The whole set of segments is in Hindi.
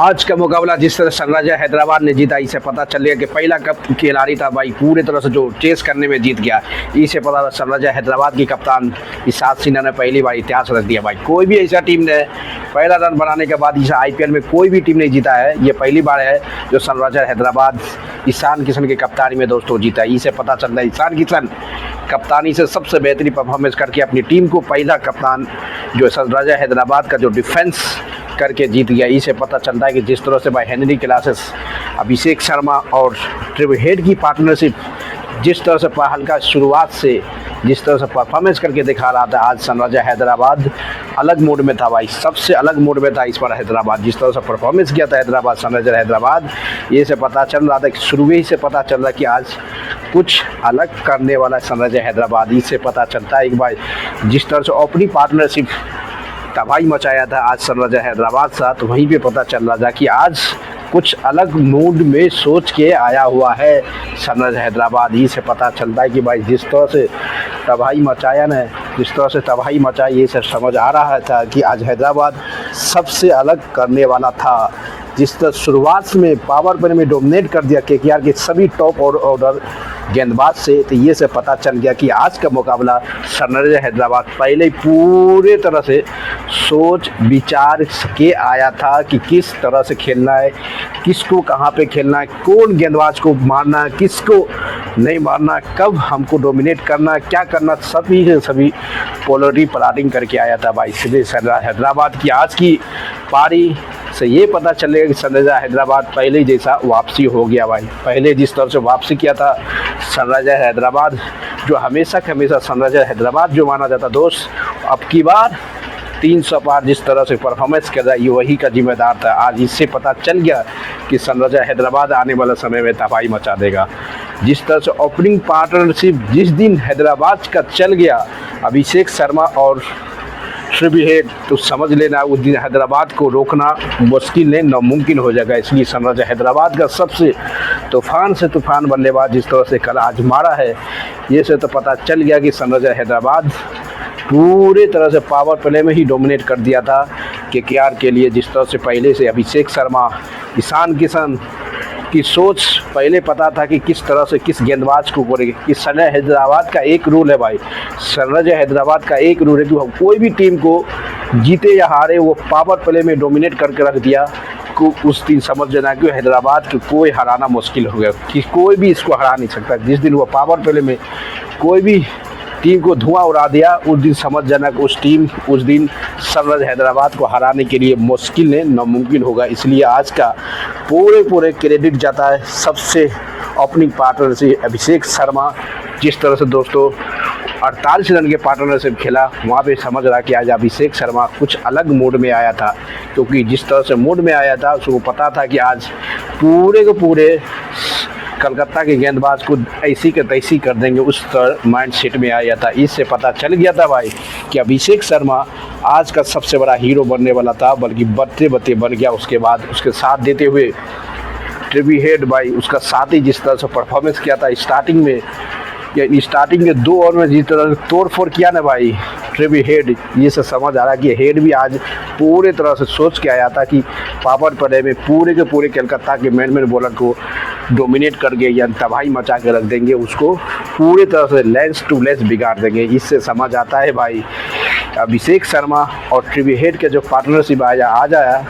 आज का मुकाबला जिस तरह सनराइजर हैदराबाद ने जीता, इसे पता चल गया कि पहला कप खिलाड़ी था भाई पूरे तरह से जो चेस करने में जीत गया। इसे पता था सनराइजर हैदराबाद की कप्तान इशाद सिन्हा ने पहली बार इतिहास रख दिया भाई। कोई भी ऐसा टीम ने पहला रन बनाने के बाद इसे आईपीएल में कोई भी टीम नहीं जीता है। ये पहली बार है जो सनराइजर हैदराबाद ईशान किशन की कप्तानी में दोस्तों जीता। इसे पता चल रहा है ईशान किशन कप्तानी से सबसे बेहतरीन परफॉर्मेंस करके अपनी टीम को पहला कप्तान जो सनराइजर हैदराबाद का जो डिफेंस करके जीत गया। इसे पता चलता है कि जिस तरह से भाई हेनरी क्लासेस, अभिषेक शर्मा और ट्रेविस हेड की पार्टनरशिप जिस तरह से हल्का शुरुआत से जिस तरह से परफॉर्मेंस करके दिखा रहा था, आज सनराइजर हैदराबाद अलग मोड में था भाई, सबसे अलग मोड में था इस बार हैदराबाद। जिस तरह से परफॉर्मेंस किया था हैदराबाद, सनराइजर हैदराबाद, ये से पता चल रहा था कि शुरू ही से पता चल रहा कि आज कुछ अलग करने वाला सनराइजर हैदराबाद। इससे पता चलता है एक भाई जिस तरह से ओपनिंग पार्टनरशिप तबाही मचाया था आज सनराइजर हैदराबाद साथ, तो वहीं पे पता चल रहा था कि आज कुछ अलग मूड में सोच के आया हुआ है सनराइजर हैदराबाद। ही से पता चलता है कि भाई जिस तरह से तबाही मचाया ना, जिस तरह से तबाही मचाई, ये सब समझ आ रहा था कि आज हैदराबाद सबसे अलग करने वाला था। जिस तरह शुरुआत में पावर प्ले में डोमिनेट कर दिया केकेआर के सभी टॉप ऑर्डर गेंदबाज से, तो ये से पता चल गया कि आज का मुकाबला सनराइजर हैदराबाद पहले पूरे तरह से सोच विचार के आया था कि किस तरह से खेलना है, किसको कहाँ पे खेलना है, कौन गेंदबाज को मारना है, किसको नहीं मारना, कब हमको डोमिनेट करना है, क्या करना, सभी के सभी पोलरी प्लानिंग करके आया था भाई। इसलिए हैदराबाद की आज की पारी से ये पता चलेगा कि सनराइजर हैदराबाद पहले जैसा वापसी हो गया भाई। पहले जिस तरह से वापसी किया था सनराइजर हैदराबाद, जो हमेशा सनराइजर हैदराबाद जो माना जाता दोस्त, अब की बार 300 पार जिस तरह से परफॉर्मेंस कर रहा है, ये वही का जिम्मेदार था। आज इससे पता चल गया कि सनराइजर हैदराबाद आने वाले समय में तबाही मचा देगा। जिस तरह से ओपनिंग पार्टनरशिप जिस दिन हैदराबाद का चल गया, अभिषेक शर्मा और ट्रेविस हेड, तो समझ लेना उस दिन हैदराबाद को रोकना मुश्किल नहीं, नामुमकिन हो जाएगा। इसलिए सनराइजर हैदराबाद का सबसे तूफान से तूफान बल्लेबाज जिस तरह से कल आज मारा है, ये से तो पता चल गया कि सनराइजर हैदराबाद पूरे तरह से पावर प्ले में ही डोमिनेट कर दिया था केकेआर के लिए। जिस तरह से पहले से अभिषेक शर्मा, ईशान किशन की सोच पहले पता था कि किस तरह से किस गेंदबाज को करेंगे। कि सनराइजर हैदराबाद का एक रूल है भाई, सनराइजर हैदराबाद का एक रूल है कि कोई भी टीम को जीते या हारे वो पावर प्ले में डोमिनेट करके रख दिया को उस दिन समझ लेना कि हैदराबाद को कोई हराना मुश्किल हो गया, कि कोई भी इसको हरा नहीं सकता। जिस दिन वो पावर प्ले में कोई भी टीम को धुआं उड़ा दिया, उस दिन समझ जाना कि उस दिन सनराइजर हैदराबाद को हराने के लिए मुश्किल नहीं, नामुमकिन होगा। इसलिए आज का पूरे क्रेडिट जाता है सबसे ओपनिंग पार्टनर से अभिषेक शर्मा। जिस तरह से दोस्तों 48 रन के पार्टनरशिप खेला, वहाँ पे समझ रहा कि आज अभिषेक शर्मा कुछ अलग मूड में आया था, क्योंकि जिस तरह से मूड में आया था उसको पता था कि आज पूरे के पूरे कलकत्ता के गेंदबाज को ऐसी के तैसी कर देंगे, उस तरह माइंड सेट में आया था। इससे पता चल गया था भाई कि अभिषेक शर्मा आज का सबसे बड़ा हीरो बनने वाला था, बल्कि बत्ते बन गया। उसके बाद उसके साथ देते हुए ट्रेविस हेड भाई, उसका साथ ही जिस तरह से परफॉर्मेंस किया था स्टार्टिंग के 2 ओवर में जिस तरह तोड़ फोड़ किया ना भाई ट्रेविस हेड, ये से समझ आ रहा है कि हेड भी आज पूरे तरह से सोच के आया था कि पावर प्ले में पूरे के पूरे कलकत्ता के मैन बॉलर को डोमिनेट करके या तबाही मचा के रख देंगे, उसको पूरे तरह से लेंस टू लेंस बिगाड़ देंगे। इससे समझ आता है भाई अभिषेक शर्मा और ट्रेविस हेड के जो पार्टनरशिप आ जाया,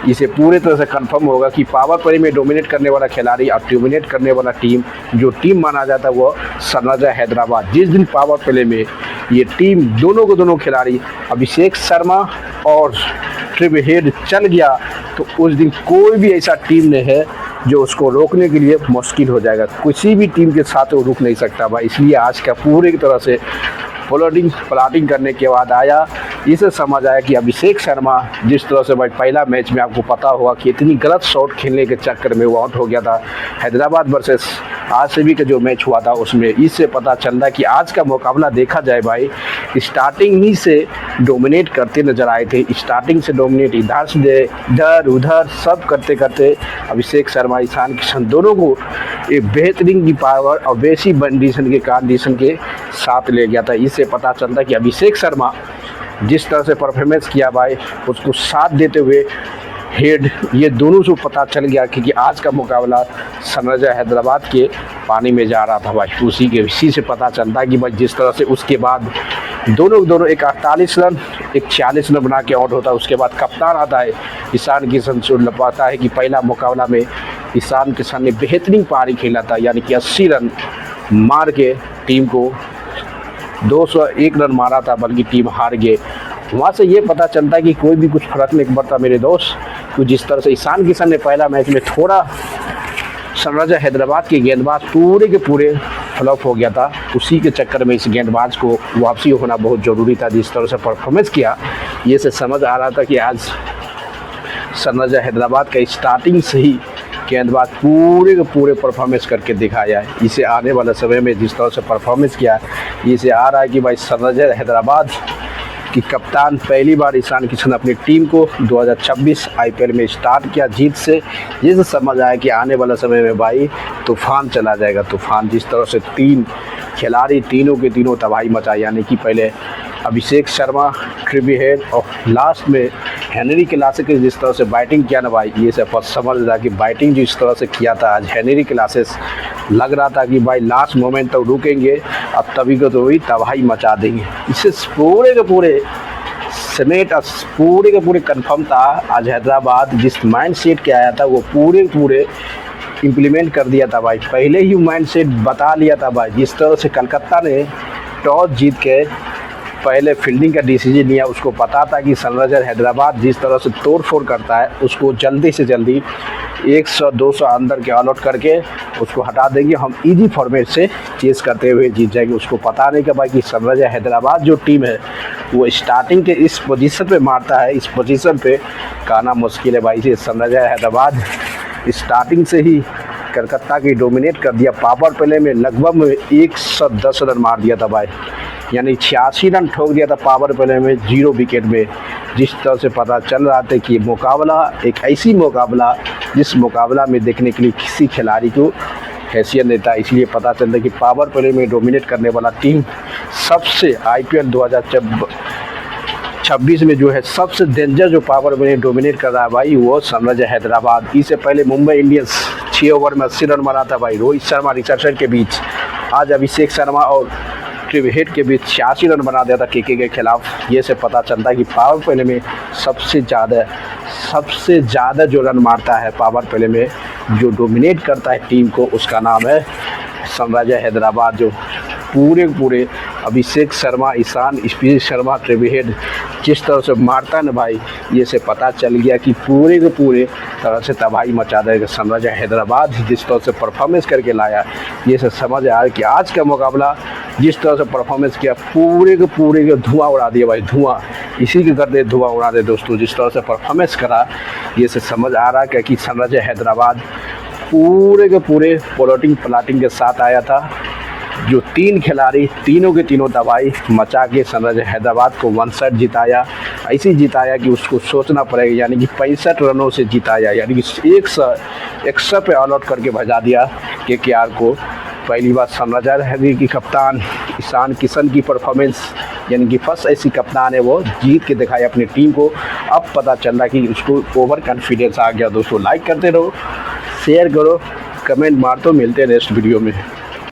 इसे पूरे तरह से कंफर्म होगा कि पावर प्ले में डोमिनेट करने वाला खिलाड़ी और डोमिनेट करने वाला टीम, जो टीम माना जाता है वो सनराइजर हैदराबाद। जिस दिन पावर प्ले में ये टीम दोनों खिलाड़ी अभिषेक शर्मा और ट्रेविस हेड चल गया, तो उस दिन कोई भी ऐसा टीम नहीं है जो उसको रोकने के लिए मुश्किल हो जाएगा। किसी भी टीम के साथ वो रुक नहीं सकता भाई। इसलिए आज का पूरी तरह से प्लाटिंग करने के बाद आया, इसे समझ आया कि अभिषेक शर्मा जिस तरह से भाई पहला मैच में आपको पता होगा कि इतनी गलत शॉट खेलने के चक्कर में वो आउट हो गया था हैदराबाद वर्सेस आरसीबी का जो मैच हुआ था उसमें। इससे पता चल रहा है कि आज का मुकाबला देखा जाए भाई, स्टार्टिंग ही से डोमिनेट करते नजर आए थे। स्टार्टिंग से डोमिनेट इधर उधर सब करते करते अभिषेक शर्मा, ईशान किशन दोनों को एक बेहतरीन की पावर और बेसी कंडीशन के साथ ले गया था। इससे पता चलता है कि अभिषेक शर्मा जिस तरह से परफॉर्मेंस किया भाई, उसको साथ देते हुए हेड, ये दोनों से पता चल गया कि आज का मुकाबला सनराइजर हैदराबाद के पानी में जा रहा था भाई। इसी से पता चलता है कि भाई जिस तरह से उसके बाद दोनों एक 48 रन एक 46 रन बना के आउट होता है। उसके बाद कप्तान आता है ईशान किशन, जो पाता है कि पहला मुकाबला में ईशान किशन ने बेहतरीन पारी खेला था, यानी कि 80 रन मार के टीम को 201 रन मारा था, बल्कि टीम हार गए। वहाँ से ये पता चलता है कि कोई भी कुछ फर्क नहीं पड़ता मेरे दोस्त। तो जिस तरह से ईशान किशन ने पहला मैच में थोड़ा सनराइजर हैदराबाद के गेंदबाज पूरे के पूरे फ्लॉप हो गया था, उसी के चक्कर में इस गेंदबाज को वापसी होना बहुत ज़रूरी था। जिस तरह से परफॉर्मेंस किया, ये से समझ आ रहा था कि आज सनराइजर हैदराबाद का स्टार्टिंग से ही गेंदबाज पूरे के पूरे परफॉर्मेंस करके दिखाया है। इसे आने वाले समय में जिस तरह से परफॉर्मेंस किया, इसे आ रहा है कि भाई सनराइजर हैदराबाद की कप्तान पहली बार ईशान किशन अपनी टीम को 2026 आईपीएल में स्टार्ट किया जीत से। जिससे समझ आया कि आने वाला समय में भाई तूफान चला जाएगा, तूफान। जिस तरह से 3 खिलाड़ी तीनों के तीनों तबाही मचाई, यानी कि पहले अभिषेक शर्मा, ट्रेवी हेड और लास्ट में हेनरी क्लासेस जिस तरह से बैटिंग किया ना भाई, ये सब समझ रहा कि बैटिंग जिस तरह से किया था आज हेनरी क्लासेस, लग रहा था कि भाई लास्ट मोमेंट तक रुकेंगे, अब तभी को तो वही तबाही मचा देंगे। इससे पूरे के पूरे समेट पूरे के पूरे कन्फर्म था। आज हैदराबाद जिस माइंड सेट के आया था वो पूरे इम्प्लीमेंट कर दिया था भाई, पहले ही माइंड सेट बता लिया था भाई। जिस तरह से कलकत्ता ने टॉस जीत के पहले फील्डिंग का डिसीजन लिया, उसको पता था कि सनराइजर हैदराबाद जिस तरह से तोड़ फोड़ करता है, उसको जल्दी से जल्दी 100-200 अंदर के ऑल आउट करके उसको हटा देंगे, हम इजी फॉर्मेट से चेस करते हुए जीत जाएंगे। उसको पता नहीं कि भाई कि सनराइजर हैदराबाद जो टीम है वो स्टार्टिंग के इस पोजीशन पे मारता है, इस पोजीशन पे कहना मुश्किल है भाई। से सनराइजर हैदराबाद स्टार्टिंग से ही कलकत्ता की डोमिनेट कर दिया। पावर प्ले में लगभग 110 रन मार दिया था भाई, यानी 86 रन ठोक दिया था पावर प्ले में 0 विकेट में। जिस तरह से पता चल रहा था कि मुकाबला एक ऐसी मुकाबला जिस मुकाबला में देखने के लिए किसी खिलाड़ी को हैसियत नहीं था। इसलिए पता चलता है कि पावर प्ले में डोमिनेट करने वाला टीम सबसे आईपीएल 2026 में जो है सबसे डेंजर जो पावर प्ले डोमिनेट कर रहा है भाई, वो सनराइजर हैदराबाद। इससे पहले मुंबई इंडियंस 6 ओवर में 80 रन मारा था भाई, रोहित शर्मा रिचर्डसन के बीच। आज अभिषेक शर्मा और ट्रेवी हेड के बीच 86 रन बना दिया था केके के खिलाफ। ये से पता चलता है कि पावर प्ले में सबसे ज़्यादा जो रन मारता है पावर प्ले में, जो डोमिनेट करता है टीम को, उसका नाम है सनराइजर हैदराबाद। जो पूरे अभिषेक शर्मा, ईशान शर्मा, ट्रेवी हेड जिस तरह से मारता है ना भाई, ये से पता चल गया कि पूरे के पूरे तरह से तबाही मचा देगा सनराइजर हैदराबाद। जिस तरह से परफॉर्मेंस करके लाया, ये से समझ आया कि आज का मुकाबला जिस तरह से परफॉर्मेंस किया, पूरे के धुआं उड़ा दिया भाई, धुआं इसी के करते धुआं उड़ा दे दोस्तों। जिस तरह से परफॉर्मेंस करा, ये से समझ आ रहा है कि सनराइजर हैदराबाद पूरे के पूरे प्लाटिंग के साथ आया था। जो 3 खिलाड़ी तीनों के तीनों तबाही मचा के सनराइजर हैदराबाद को 1 साइड जिताया। ऐसे जिताया कि उसको सोचना पड़ेगा, यानी कि 65 रनों से जिताया, यानी कि 100 पे ऑल आउट करके भजा दिया केकेआर को। पहली बार सनराइजर हैदराबाद की कप्तान ईशान किशन की परफॉर्मेंस, यानी कि फर्स्ट ऐसी कप्तान है वो जीत के दिखाई अपनी टीम को। अब पता चल रहा कि उसको ओवर कॉन्फिडेंस आ गया। दोस्तों लाइक करते रहो, शेयर करो, कमेंट मार दो। मिलते हैं नेक्स्ट वीडियो में।